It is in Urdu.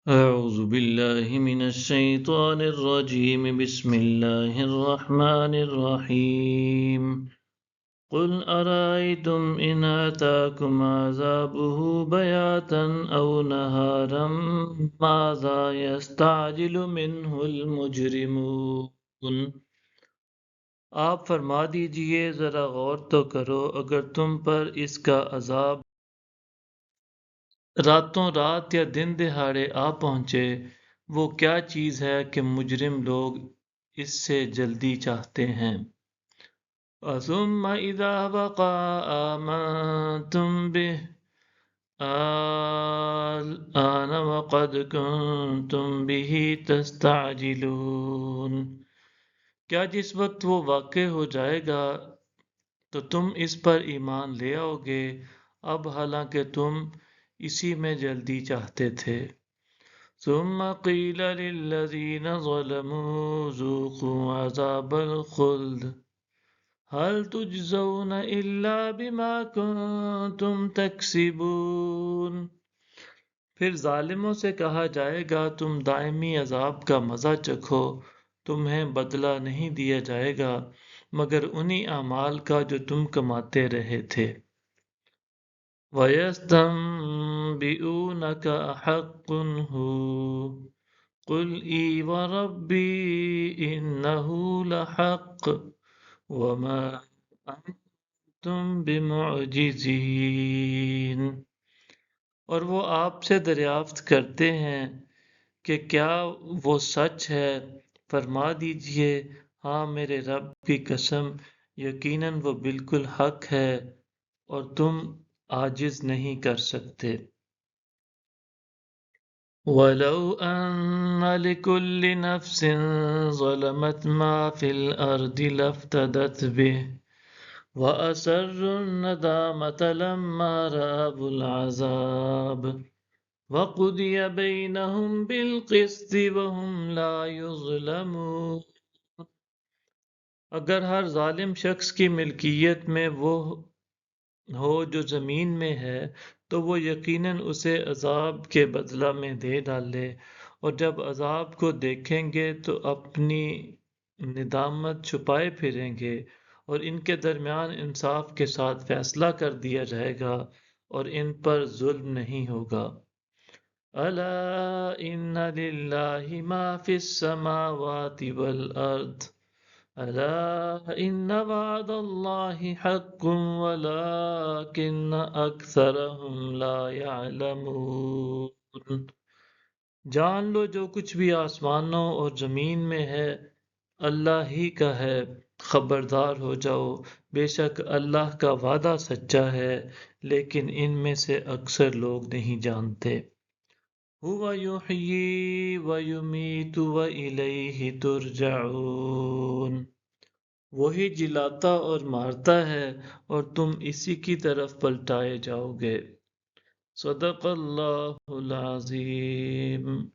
أعوذ بالله من الشيطان الرجيم بسم الله الرحمن الرحيم قل أرأيتم إن أتاكم عذابه بياتا أو نهارا ماذا يستعجل منه المجرمون۔ آپ فرما دیجئے ذرا غور تو کرو، اگر تم پر اس کا عذاب راتوں رات یا دن دہاڑے آ پہنچے، وہ کیا چیز ہے کہ مجرم لوگ اس سے جلدی چاہتے ہیں۔ ثم اذا وقع آمنتم به الآن وقد كنتم به تستعجلون۔ کیا جس وقت وہ واقع ہو جائے گا تو تم اس پر ایمان لے آؤ گے، اب حالانکہ تم اسی میں جلدی چاہتے تھے۔ ثم قیل للذین ظلموا ذوقوا عذاب الخلد هل تجزون الا بما کنتم تکسبون۔ پھر ظالموں سے کہا جائے گا تم دائمی عذاب کا مزہ چکھو، تمہیں بدلہ نہیں دیا جائے گا مگر انہی اعمال کا جو تم کماتے رہے تھے۔ وَيَسْتَنبِئُونَكَ أَحَقٌّ هُوَ قُلْ إِي وَرَبِّي إِنَّهُ لَحَقٌّ وَمَا أَنْتُمْ بِمُعْجِزِينَ۔ اور وہ آپ سے دریافت کرتے ہیں کہ کیا وہ سچ ہے، فرما دیجئے ہاں میرے رب کی قسم، یقیناً وہ بالکل حق ہے اور تم عاجز نہیں کر سکتے۔ وَلَوْ أَنَّ لِكُلِّ نَفْسٍ ظَلَمَتْ مَا فِي الْأَرْضِ لَافْتَدَتْ بِهِ وَأَسَرُّوا النَّدَامَةَ لَمَّا رَأَوُا الْعَذَابَ وَقُضِيَ بَيْنَهُم بِالْقِسْطِ وَهُمْ لَا يُظْلَمُونَ۔ اگر ہر ظالم شخص کی ملکیت میں وہ ہو جو زمین میں ہے تو وہ یقیناً اسے عذاب کے بدلہ میں دے ڈالے، اور جب عذاب کو دیکھیں گے تو اپنی ندامت چھپائے پھریں گے، اور ان کے درمیان انصاف کے ساتھ فیصلہ کر دیا جائے گا اور ان پر ظلم نہیں ہوگا۔ الا ان للہ ما فی السماوات والارض الا ان وعد اللہ حق ولکن اکثرهم لا يعلمون۔ جان لو جو کچھ بھی آسمانوں اور زمین میں ہے اللہ ہی کا ہے، خبردار ہو جاؤ، بے شک اللہ کا وعدہ سچا ہے لیکن ان میں سے اکثر لوگ نہیں جانتے۔ هو یحیی ویمیت والیہ ترجعون۔ وہی جلاتا اور مارتا ہے اور تم اسی کی طرف پلٹائے جاؤ گے۔ صدق اللہ العظیم۔